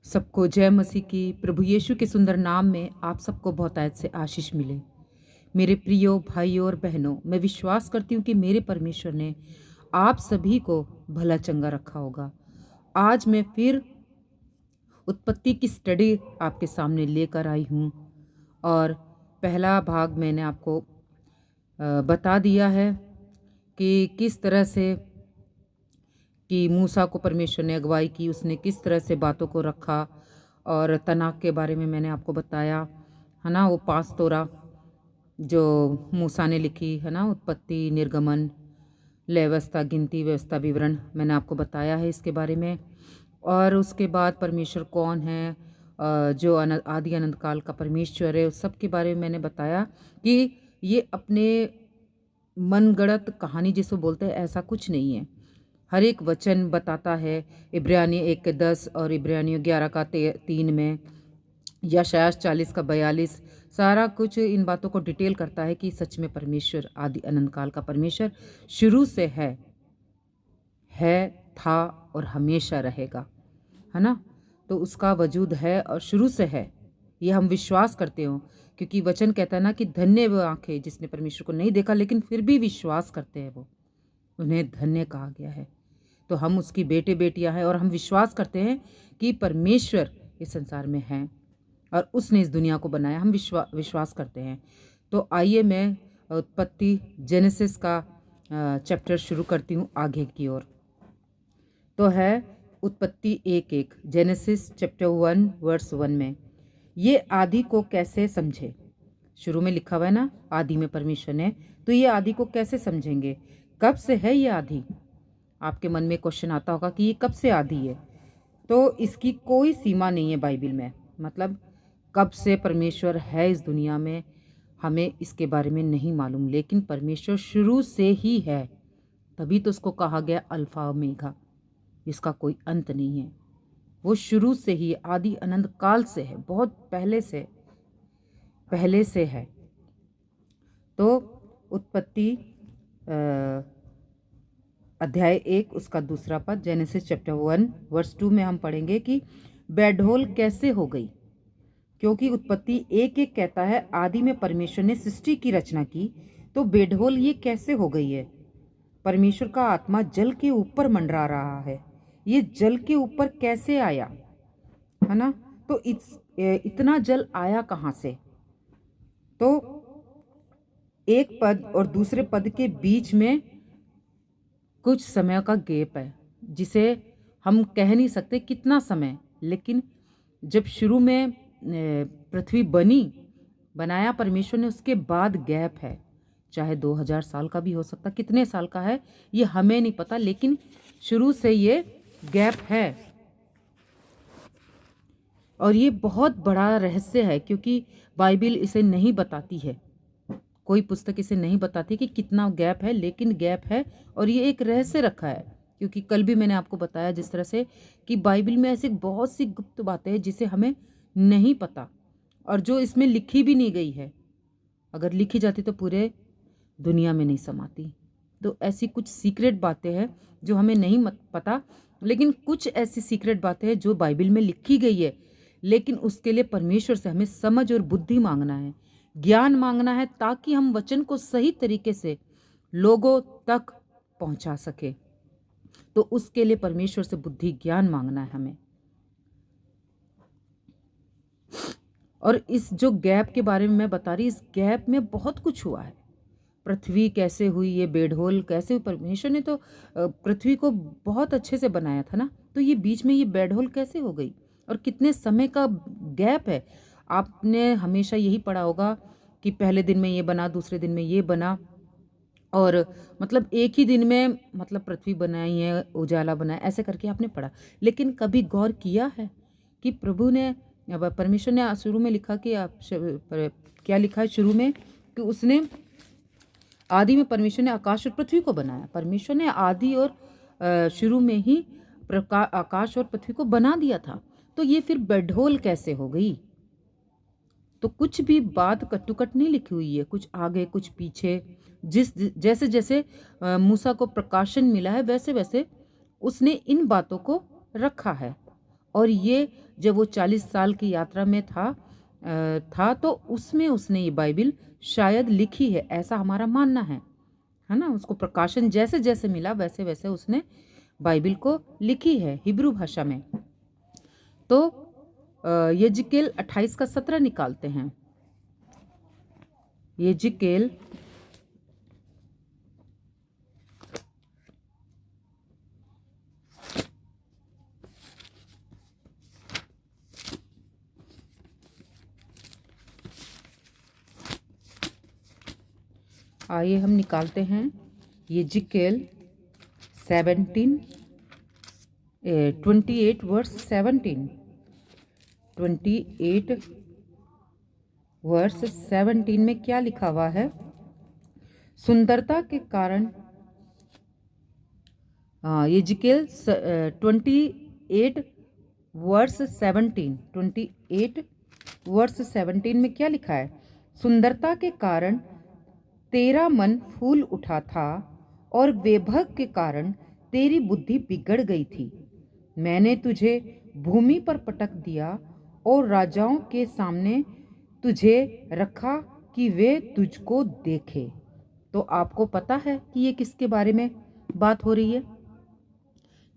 सबको जय मसीह की। प्रभु यीशु के सुंदर नाम में आप सबको बहुतायत से आशीष मिले। मेरे प्रियो भाइयों और बहनों, मैं विश्वास करती हूँ कि मेरे परमेश्वर ने आप सभी को भला चंगा रखा होगा। आज मैं फिर उत्पत्ति की स्टडी आपके सामने लेकर आई हूँ और पहला भाग मैंने आपको बता दिया है कि किस तरह से कि मूसा को परमेश्वर ने अगुवाई की, उसने किस तरह से बातों को रखा। और तनाक के बारे में मैंने आपको बताया, है ना, वो 5 तोरा जो मूसा ने लिखी, है ना, उत्पत्ति, निर्गमन, लय व्यवस्था, गिनती, व्यवस्था, विवरण, मैंने आपको बताया है इसके बारे में। और उसके बाद परमेश्वर कौन है, जो आदि अनंत काल का परमेश्वर है, उस सब के बारे में मैंने बताया कि ये अपने मनगढ़ंत कहानी जिसको बोलते हैं ऐसा कुछ नहीं है। हर एक वचन बताता है। इब्रानियों 1 के 10 और इब्रानियों 11 का 3 में, यशायाह 40 का 42, सारा कुछ इन बातों को डिटेल करता है कि सच में परमेश्वर आदि अनंत काल का परमेश्वर शुरू से है, था और हमेशा रहेगा, है ना। तो उसका वजूद है और शुरू से है, ये हम विश्वास करते हो, क्योंकि वचन कहता है ना कि धन्य वो आंखें जिसने परमेश्वर को नहीं देखा लेकिन फिर भी विश्वास करते हैं, वो उन्हें धन्य कहा गया है। तो हम उसकी बेटे बेटियां हैं और हम विश्वास करते हैं कि परमेश्वर इस संसार में है और उसने इस दुनिया को बनाया। हम विश्वास करते हैं। तो आइए मैं उत्पत्ति जेनेसिस का चैप्टर शुरू करती हूँ आगे की ओर। तो है उत्पत्ति 1:1, जेनेसिस चैप्टर 1 वर्स 1 में, ये आदि को कैसे समझे। शुरू में लिखा हुआ है ना, आदि में परमेश्वर ने, तो ये आदि को कैसे समझेंगे, कब से है ये आदि। आपके मन में क्वेश्चन आता होगा कि ये कब से आदि है। तो इसकी कोई सीमा नहीं है बाइबल में, मतलब कब से परमेश्वर है इस दुनिया में हमें इसके बारे में नहीं मालूम, लेकिन परमेश्वर शुरू से ही है। तभी तो उसको कहा गया अल्फा ओमेगा, इसका कोई अंत नहीं है। वो शुरू से ही आदि अनंत काल से है, बहुत पहले से है। तो उत्पत्ति अध्याय 1 उसका दूसरा पद, जेनेसिस चैप्टर 1 वर्स 2 में हम पढ़ेंगे कि बेडहोल कैसे हो गई। क्योंकि उत्पत्ति 1:1 कहता है आदि में परमेश्वर ने सृष्टि की रचना की, तो बेडहोल ये कैसे हो गई है। परमेश्वर का आत्मा जल के ऊपर मंडरा रहा है, ये जल के ऊपर कैसे आया, है ना। तो इतना जल आया कहाँ से। तो एक पद और दूसरे पद के बीच में कुछ समय का गैप है, जिसे हम कह नहीं सकते कितना समय, लेकिन जब शुरू में पृथ्वी बनाया परमेश्वर ने, उसके बाद गैप है। चाहे 2000 साल का भी हो सकता, कितने साल का है ये हमें नहीं पता, लेकिन शुरू से ये गैप है। और ये बहुत बड़ा रहस्य है, क्योंकि बाइबल इसे नहीं बताती है, कोई पुस्तक इसे नहीं बताती कि कितना गैप है, लेकिन गैप है और ये एक रहस्य रखा है। क्योंकि कल भी मैंने आपको बताया जिस तरह से कि बाइबल में ऐसी बहुत सी गुप्त बातें हैं जिसे हमें नहीं पता और जो इसमें लिखी भी नहीं गई है। अगर लिखी जाती तो पूरे दुनिया में नहीं समाती। तो ऐसी कुछ सीक्रेट बातें हैं जो हमें नहीं पता, लेकिन कुछ ऐसी सीक्रेट बातें हैं जो बाइबल में लिखी गई है, लेकिन उसके लिए परमेश्वर से हमें समझ और बुद्धि मांगना है, ज्ञान मांगना है, ताकि हम वचन को सही तरीके से लोगों तक पहुंचा सके। तो उसके लिए परमेश्वर से बुद्धि ज्ञान मांगना है हमें। और इस जो गैप के बारे में मैं बता रही, इस गैप में बहुत कुछ हुआ है। पृथ्वी कैसे हुई, ये बेडहोल कैसे हुई। परमेश्वर ने तो पृथ्वी को बहुत अच्छे से बनाया था ना, तो ये बीच में ये बेडहोल कैसे हो गई और कितने समय का गैप है। आपने हमेशा यही पढ़ा होगा कि पहले दिन में ये बना, दूसरे दिन में ये बना, और मतलब एक ही दिन में मतलब पृथ्वी बनाई है, उजाला बनाया, ऐसे करके आपने पढ़ा। लेकिन कभी गौर किया है कि प्रभु ने, परमेश्वर ने शुरू में लिखा कि क्या लिखा है शुरू में, कि उसने आदि में परमेश्वर ने आकाश और पृथ्वी को बनाया। परमेश्वर ने आदि और शुरू में ही आकाश और पृथ्वी को बना दिया था। तो ये फिर बेडहोल कैसे हो गई। तो कुछ भी बात कट्टुकट नहीं लिखी हुई है, कुछ आगे कुछ पीछे। जैसे जैसे मूसा को प्रकाशन मिला है, वैसे वैसे उसने इन बातों को रखा है। और ये जब वो 40 साल की यात्रा में था तो उसमें उसने ये बाइबिल शायद लिखी है, ऐसा हमारा मानना है ना। उसको प्रकाशन जैसे जैसे मिला वैसे वैसे उसने बाइबिल को लिखी है हिब्रू भाषा में। तो यजिकेल 28 का 17 निकालते हैं। यजिकेल आइए हम निकालते हैं यजिकेल 28 वर्स 17। 28 वर्स 17 में क्या लिखा हुआ है? सुंदरता के कारण, यजिकेल 28 वर्स 17, 28 वर्स 17 में क्या लिखा है? सुंदरता के कारण तेरा मन फूल उठा था और वैभव के कारण तेरी बुद्धि बिगड़ गई थी। मैंने तुझे भूमि पर पटक दिया और राजाओं के सामने तुझे रखा कि वे तुझको देखे। तो आपको पता है कि ये किसके बारे में बात हो रही है?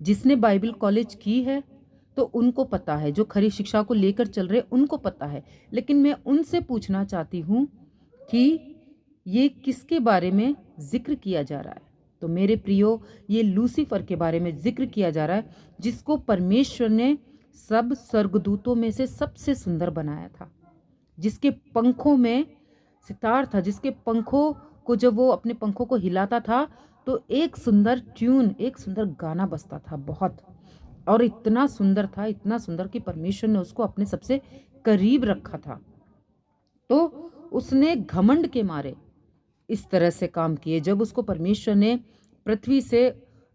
जिसने बाइबल कॉलेज की है तो उनको पता है, जो खरी शिक्षा को लेकर चल रहे उनको पता है। लेकिन मैं उनसे पूछना चाहती हूँ कि ये किसके बारे में जिक्र किया जा रहा है? तो मेरे प्रियो, ये लूसीफर के बारे में जिक्र किया जा रहा है, जिसको परमेश्वर ने सब स्वर्गदूतों में से सबसे सुंदर बनाया था, जिसके पंखों में सितार था, जिसके पंखों को जब वो अपने पंखों को हिलाता था तो एक सुंदर ट्यून, एक सुंदर गाना बजता था बहुत, और इतना सुंदर था, इतना सुंदर कि परमेश्वर ने उसको अपने सबसे करीब रखा था। तो उसने घमंड के मारे इस तरह से काम किए। जब उसको परमेश्वर ने पृथ्वी से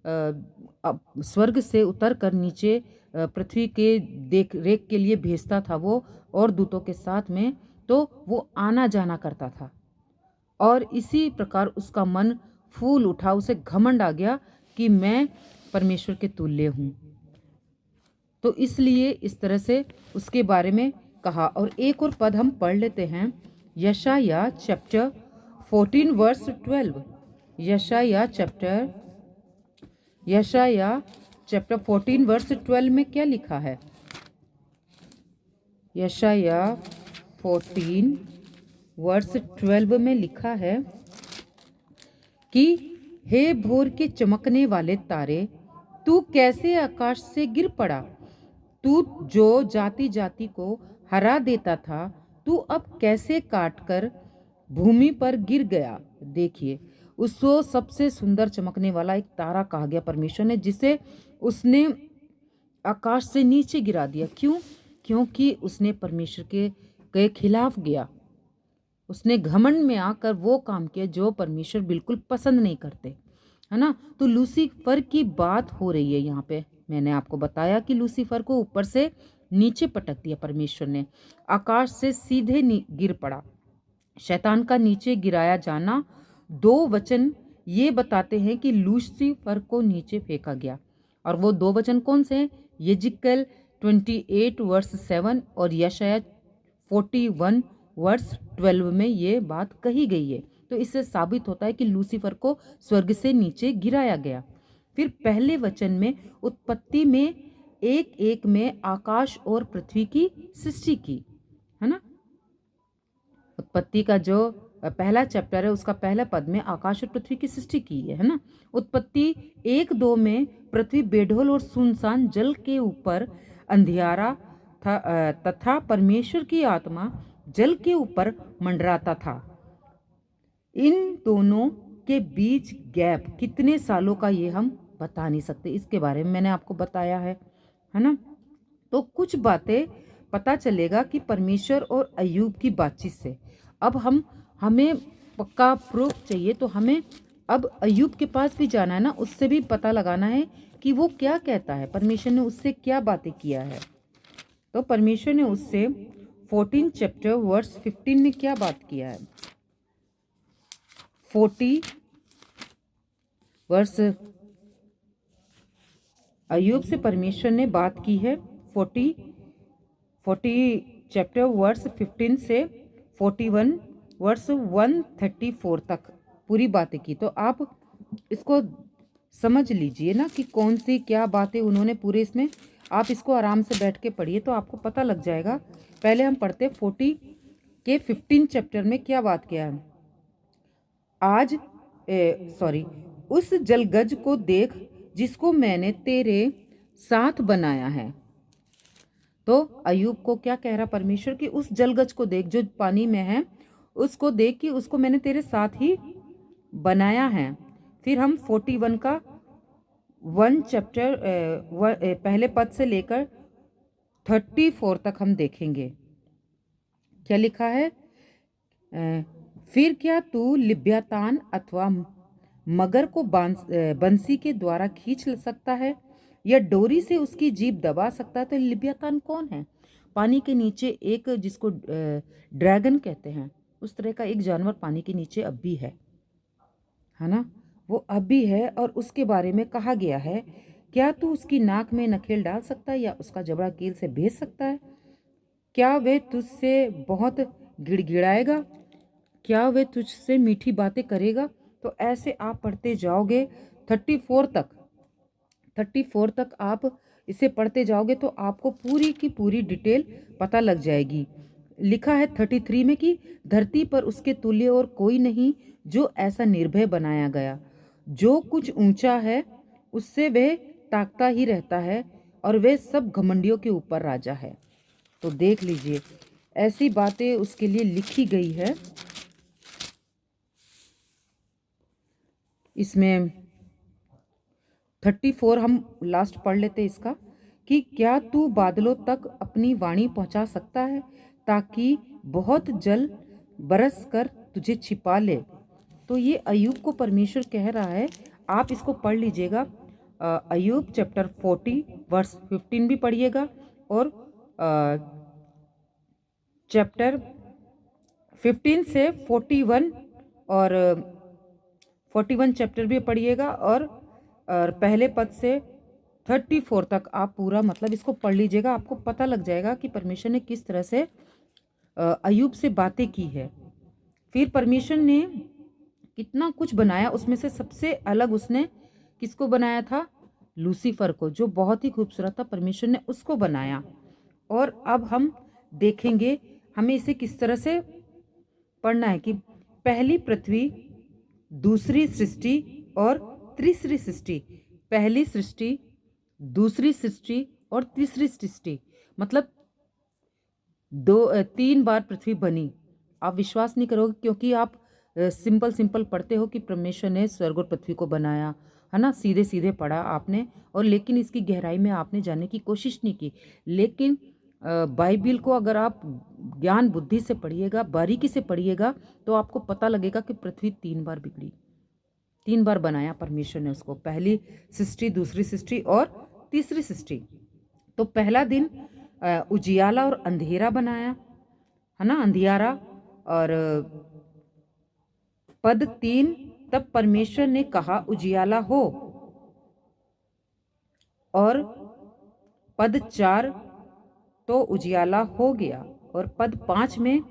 स्वर्ग से उतर कर नीचे पृथ्वी के देख रेख के लिए भेजता था वो और दूतों के साथ में, तो वो आना जाना करता था और इसी प्रकार उसका मन फूल उठा, उसे घमंड आ गया कि मैं परमेश्वर के तुल्य हूँ। तो इसलिए इस तरह से उसके बारे में कहा। और एक और पद हम पढ़ लेते हैं, यशायाह चैप्टर 14 वर्स 12। यशायाह चैप्टर 14 वर्स 12 में क्या लिखा है? यशायाह 14 वर्स 12 में लिखा है कि हे भोर के चमकने वाले तारे, तू कैसे आकाश से गिर पड़ा? तू जो जाति जाति को हरा देता था, तू अब कैसे काटकर भूमि पर गिर गया? देखिए, उसको सबसे सुंदर चमकने वाला एक तारा कहा गया परमेश्वर ने, जिसे उसने आकाश से नीचे गिरा दिया। क्यों? क्योंकि उसने परमेश्वर के खिलाफ गया। उसने घमंड में आकर वो काम किया जो परमेश्वर बिल्कुल पसंद नहीं करते, है ना। तो लूसीफर की बात हो रही है यहाँ पे। मैंने आपको बताया कि लूसीफर को ऊपर से नीचे पटक दिया परमेश्वर ने, आकाश से सीधे गिर पड़ा। शैतान का नीचे गिराया जाना, दो वचन ये बताते हैं कि लूसीफर को नीचे फेंका गया। और वो दो वचन कौन से हैं? यजिकल 28 वर्स 7 और यशायाह 41 वर्स 12 में ये बात कही गई है। तो इससे साबित होता है कि लूसीफर को स्वर्ग से नीचे गिराया गया। फिर पहले वचन में उत्पत्ति में एक एक में आकाश और पृथ्वी की सृष्टि की, है ना। उत्पत्ति का जो पहला चैप्टर है उसका पहला पद में आकाश और पृथ्वी की सृष्टि की है ना। उत्पत्ति 1-2 में पृथ्वी बेढोल और सुनसान, जल के ऊपर अंधियारा था तथा परमेश्वर की आत्मा जल के ऊपर मंडराता था। इन दोनों के बीच गैप कितने सालों का ये हम बता नहीं सकते, इसके बारे में मैंने आपको बताया है ना। तो कुछ बातें पता चलेगा कि परमेश्वर और अय्यूब की बातचीत से। अब हमें पक्का प्रूफ चाहिए, तो हमें अब अय्यूब के पास भी जाना है ना, उससे भी पता लगाना है कि वो क्या कहता है, परमेश्वर ने उससे क्या बातें किया है। तो परमेश्वर ने उससे 14 चैप्टर वर्स 15 में क्या बात किया है? 40 वर्स अय्यूब से परमेश्वर ने बात की है 40 चैप्टर वर्स 15 से 41 वर्स 134 तक पूरी बातें की। तो आप इसको समझ लीजिए ना कि कौन सी क्या बातें उन्होंने पूरे इसमें, आप इसको आराम से बैठ के पढ़िए तो आपको पता लग जाएगा। पहले हम पढ़ते 40 के 15 चैप्टर में क्या बात किया है। आज उस जलगज को देख जिसको मैंने तेरे साथ बनाया है। तो अय्यूब को क्या कह रहा परमेश्वर कि उस जलगज को देख जो पानी में है, उसको देख कि उसको मैंने तेरे साथ ही बनाया है। फिर हम 41 का 1 चैप्टर पहले पद से लेकर 34 तक हम देखेंगे। क्या लिखा है? फिर क्या तू लिब्यातान अथवा मगर को बंसी के द्वारा खींच सकता है या डोरी से उसकी जीभ दबा सकता है? तो लिब्यातान कौन है? पानी के नीचे एक, जिसको ड्रैगन कहते हैं, उस तरह का एक जानवर पानी के नीचे अब भी है ना, वो अब भी है। और उसके बारे में कहा गया है, क्या तू उसकी नाक में नखेल डाल सकता है या उसका जबड़ा कील से भेज सकता है? क्या वह तुझसे बहुत गिड़गिड़ाएगा? क्या वह तुझसे मीठी बातें करेगा? तो ऐसे आप पढ़ते जाओगे 34 तक आप इसे पढ़ते जाओगे तो आपको पूरी की पूरी डिटेल पता लग जाएगी। लिखा है 33 में कि धरती पर उसके तुल्य और कोई नहीं जो ऐसा निर्भय बनाया गया। जो कुछ ऊंचा है उससे वह ताकता ही रहता है और वह सब घमंडियों के ऊपर राजा है। तो देख लीजिए, ऐसी बातें उसके लिए लिखी गई है। इसमें 34 हम लास्ट पढ़ लेते इसका, कि क्या तू बादलों तक अपनी वाणी पहुंचा सकता है ताकि बहुत जल बरस कर तुझे छिपा ले? तो ये अय्यूब को परमेश्वर कह रहा है, आप इसको पढ़ लीजिएगा। अय्यूब चैप्टर 40 वर्स 15 भी पढ़िएगा और चैप्टर 15 से 41 और 41 चैप्टर भी पढ़िएगा और पहले पद से 34 तक आप पूरा मतलब इसको पढ़ लीजिएगा। आपको पता लग जाएगा कि परमेश्वर ने किस तरह से अय्यूब से बातें की है। फिर परमेश्वर ने कितना कुछ बनाया, उसमें से सबसे अलग उसने किसको बनाया था? लूसीफर को, जो बहुत ही खूबसूरत था। परमेश्वर ने उसको बनाया। और अब हम देखेंगे हमें इसे किस तरह से पढ़ना है कि पहली पृथ्वी, दूसरी सृष्टि और तीसरी सृष्टि। पहली सृष्टि, दूसरी सृष्टि और तीसरी सृष्टि, मतलब 3 बार पृथ्वी बनी। आप विश्वास नहीं करोगे क्योंकि आप सिंपल पढ़ते हो कि परमेश्वर ने स्वर्ग और पृथ्वी को बनाया, है ना, सीधे सीधे पढ़ा आपने, और लेकिन इसकी गहराई में आपने जानने की कोशिश नहीं की। लेकिन बाइबिल को अगर आप ज्ञान बुद्धि से पढ़िएगा, बारीकी से पढ़िएगा, तो आपको पता लगेगा कि पृथ्वी 3 बार बिगड़ी, 3 बार बनाया परमेश्वर ने उसको। पहली सृष्टि, दूसरी सृष्टि और तीसरी सृष्टि। तो पहला दिन उजियाला और अंधेरा बनाया, है ना, अंधियारा। और पद 3, तब परमेश्वर ने कहा उजियाला हो। और पद 4, तो उजियाला हो गया। और पद 5 में,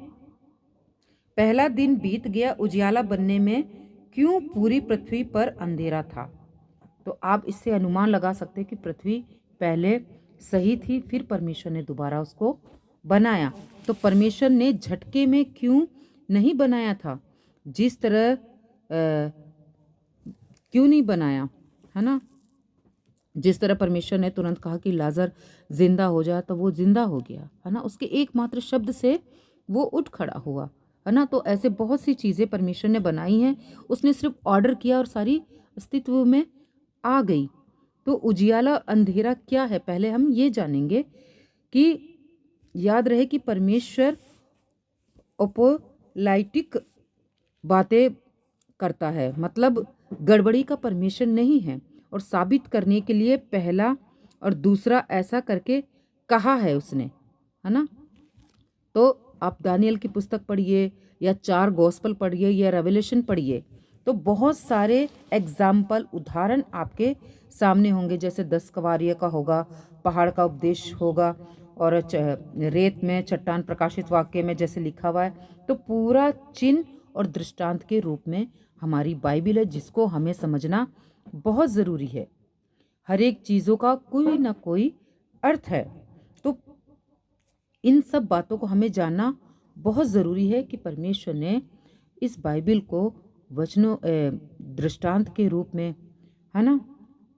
पहला दिन बीत गया, उजियाला बनने में क्यों पूरी पृथ्वी पर अंधेरा था? तो आप इससे अनुमान लगा सकते हैं कि पृथ्वी पहले सही थी, फिर परमेश्वर ने दोबारा उसको बनाया। तो परमेश्वर ने झटके में क्यों नहीं बनाया था? जिस तरह क्यों नहीं बनाया, है ना? जिस तरह परमेश्वर ने तुरंत कहा कि लाजर जिंदा हो जा, तो वो जिंदा हो गया, है ना, उसके एकमात्र शब्द से वो उठ खड़ा हुआ, है ना। तो ऐसे बहुत सी चीज़ें परमेश्वर ने बनाई हैं, उसने सिर्फ ऑर्डर किया और सारी अस्तित्व में आ गई। तो उजियाला अंधेरा क्या है, पहले हम ये जानेंगे कि याद रहे कि परमेश्वर अपोलाइटिक बातें करता है, मतलब गड़बड़ी का परमेश्वर नहीं है। और साबित करने के लिए पहला और दूसरा ऐसा करके कहा है उसने, है ना। तो आप दानियल की पुस्तक पढ़िए या 4 गॉस्पल पढ़िए या रेवलेशन पढ़िए, तो बहुत सारे एग्जाम्पल उदाहरण आपके सामने होंगे, जैसे 10 कवारियों का होगा, पहाड़ का उपदेश होगा, और रेत में चट्टान प्रकाशित वाक्य में जैसे लिखा हुआ है। तो पूरा चिन्ह और दृष्टांत के रूप में हमारी बाइबिल है, जिसको हमें समझना बहुत ज़रूरी है। हर एक चीज़ों का कोई ना कोई अर्थ है। तो इन सब बातों को हमें जानना बहुत ज़रूरी है कि परमेश्वर ने इस बाइबिल को वचनों दृष्टांत के रूप में, है ना,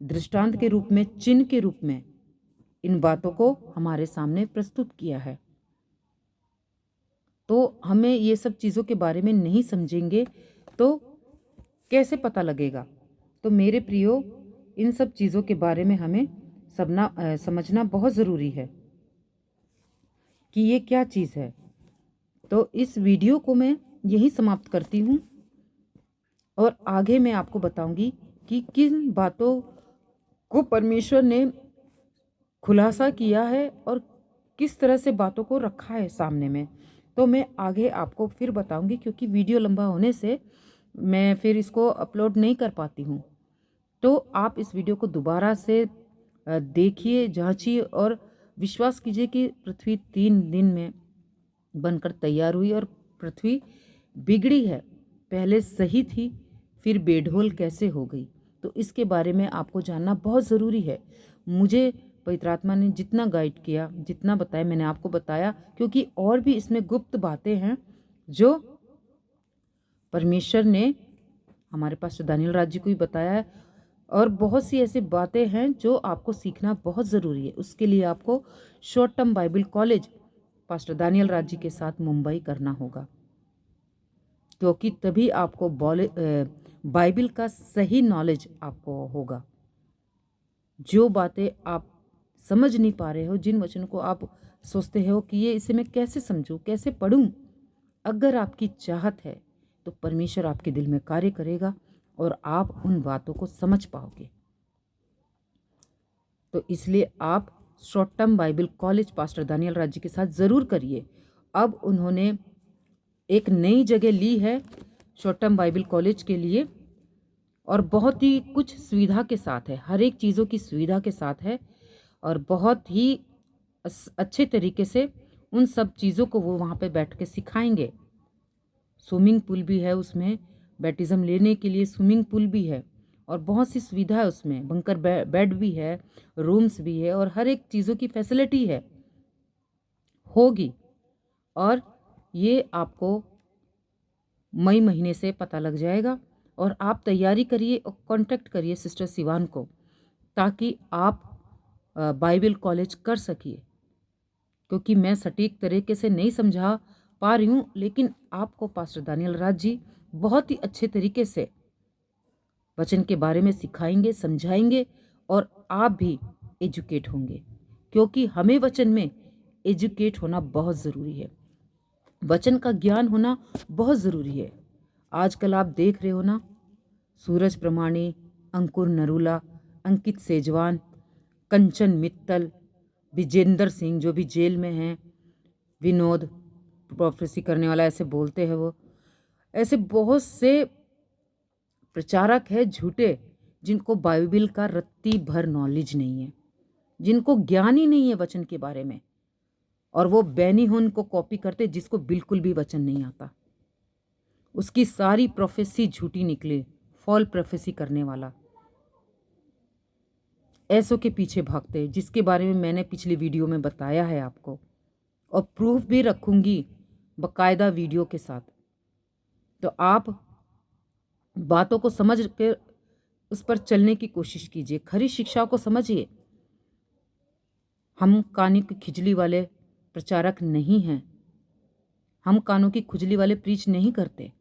दृष्टांत के रूप में, चिन्ह के रूप में इन बातों को हमारे सामने प्रस्तुत किया है। तो हमें ये सब चीज़ों के बारे में नहीं समझेंगे तो कैसे पता लगेगा। तो मेरे प्रियो, इन सब चीज़ों के बारे में हमें समझना बहुत ज़रूरी है कि ये क्या चीज़ है। तो इस वीडियो को मैं यहीं समाप्त करती हूँ, और आगे मैं आपको बताऊंगी कि किन बातों को परमेश्वर ने खुलासा किया है और किस तरह से बातों को रखा है सामने में। तो मैं आगे आपको फिर बताऊंगी, क्योंकि वीडियो लंबा होने से मैं फिर इसको अपलोड नहीं कर पाती हूँ। तो आप इस वीडियो को दोबारा से देखिए, जांचिए और विश्वास कीजिए कि पृथ्वी 3 दिन में बनकर तैयार हुई और पृथ्वी बिगड़ी है। पहले सही थी, फिर बेढोल कैसे हो गई। तो इसके बारे में आपको जानना बहुत ज़रूरी है। मुझे पवित्र आत्मा ने जितना गाइड किया, जितना बताया, मैंने आपको बताया, क्योंकि और भी इसमें गुप्त बातें हैं जो परमेश्वर ने हमारे पास दानियल राज जी को भी बताया है, और बहुत सी ऐसी बातें हैं जो आपको सीखना बहुत ज़रूरी है। उसके लिए आपको short term Bible college pastor Daniel Raj ji के साथ मुंबई करना होगा, क्योंकि तभी आपको बाइबल का सही नॉलेज आपको होगा। जो बातें आप समझ नहीं पा रहे हो, जिन वचनों को आप सोचते हो कि ये इसे मैं कैसे समझूं, कैसे पढ़ूं, अगर आपकी चाहत है तो परमेश्वर आपके दिल में कार्य करेगा और आप उन बातों को समझ पाओगे। तो इसलिए आप short term Bible college pastor Daniel Raj ji के साथ ज़रूर करिए। अब उन्होंने एक नई जगह ली है शॉर्ट टर्म बाइबल कॉलेज के लिए, और बहुत ही कुछ सुविधा के साथ है, हर एक चीज़ों की सुविधा के साथ है, और बहुत ही अच्छे तरीके से उन सब चीज़ों को वो वहाँ पे बैठ के सिखाएंगे। स्विमिंग पूल भी है उसमें, बैप्टिज्म लेने के लिए स्विमिंग पूल भी है, और बहुत सी सुविधा है उसमें, बंकर बेड भी है, रूम्स भी है, और हर एक चीज़ों की फैसिलिटी है होगी। और ये आपको मई महीने से पता लग जाएगा, और आप तैयारी करिए और कांटेक्ट करिए सिस्टर सिवान को, ताकि आप बाइबल कॉलेज कर सकिए। क्योंकि मैं सटीक तरीके से नहीं समझा पा रही हूँ, लेकिन आपको पास्टर दानियल राज जी बहुत ही अच्छे तरीके से वचन के बारे में सिखाएंगे, समझाएंगे, और आप भी एजुकेट होंगे, क्योंकि हमें वचन में एजुकेट होना बहुत ज़रूरी है। वचन का ज्ञान होना बहुत ज़रूरी है। आजकल आप देख रहे हो ना, सूरज प्रमाणी, अंकुर नरूला, अंकित सेजवान, कंचन मित्तल, विजेंद्र सिंह जो भी जेल में हैं, विनोद प्रोफेसी करने वाला ऐसे बोलते हैं वो, ऐसे बहुत से प्रचारक है झूठे, जिनको बाइबिल का रत्ती भर नॉलेज नहीं है, जिनको ज्ञान ही नहीं है वचन के बारे में, और वो बैनी हुन को कॉपी करते, जिसको बिल्कुल भी वचन नहीं आता। उसकी सारी प्रोफेसी झूठी निकले, फॉल प्रोफेसी करने वाला, ऐसों के पीछे भागते, जिसके बारे में मैंने पिछली वीडियो में बताया है आपको, और प्रूफ भी रखूंगी बकायदा वीडियो के साथ। तो आप बातों को समझ के उस पर चलने की कोशिश कीजिए, खरी शिक्षा को समझिए। हम कानों की खुजली वाले प्रचारक नहीं हैं, हम कानों की खुजली वाले प्रीच नहीं करते,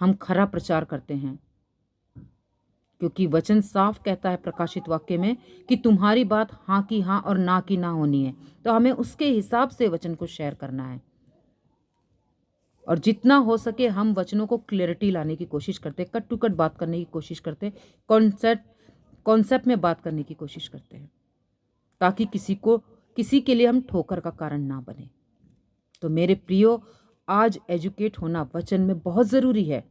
हम खरा प्रचार करते हैं, क्योंकि वचन साफ कहता है प्रकाशित वाक्य में कि तुम्हारी बात हाँ की हाँ और ना की ना होनी है। तो हमें उसके हिसाब से वचन को शेयर करना है, और जितना हो सके हम वचनों को क्लैरिटी लाने की कोशिश करते, कट टू कट बात करने की कोशिश करते, कॉन्सेप्ट में बात करने की कोशिश करते हैं, ताकि किसी के लिए हम ठोकर का कारण ना बने। तो मेरे प्रियो, आज एजुकेट होना वचन में बहुत ज़रूरी है।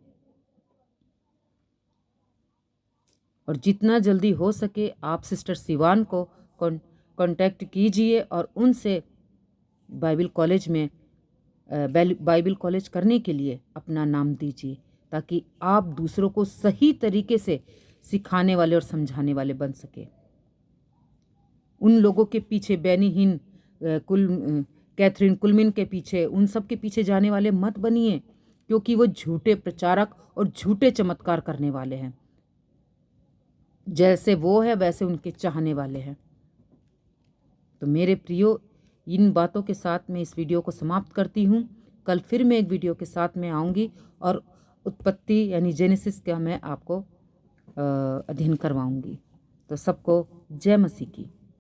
और जितना जल्दी हो सके आप सिस्टर सिवान को कांटेक्ट कीजिए और उनसे बाइबल कॉलेज में बाइबल कॉलेज करने के लिए अपना नाम दीजिए, ताकि आप दूसरों को सही तरीके से सिखाने वाले और समझाने वाले बन सके। उन लोगों के पीछे बेनी हिन कैथरीन कुलमिन के पीछे, उन सब के पीछे जाने वाले मत बनिए, क्योंकि वो झूठे प्रचारक और झूठे चमत्कार करने वाले हैं। जैसे वो है वैसे उनके चाहने वाले हैं। तो मेरे प्रियो, इन बातों के साथ मैं इस वीडियो को समाप्त करती हूँ। कल फिर मैं एक वीडियो के साथ में आऊँगी और उत्पत्ति यानी जेनेसिस का मैं आपको अध्ययन करवाऊँगी। तो सबको जय मसीह की।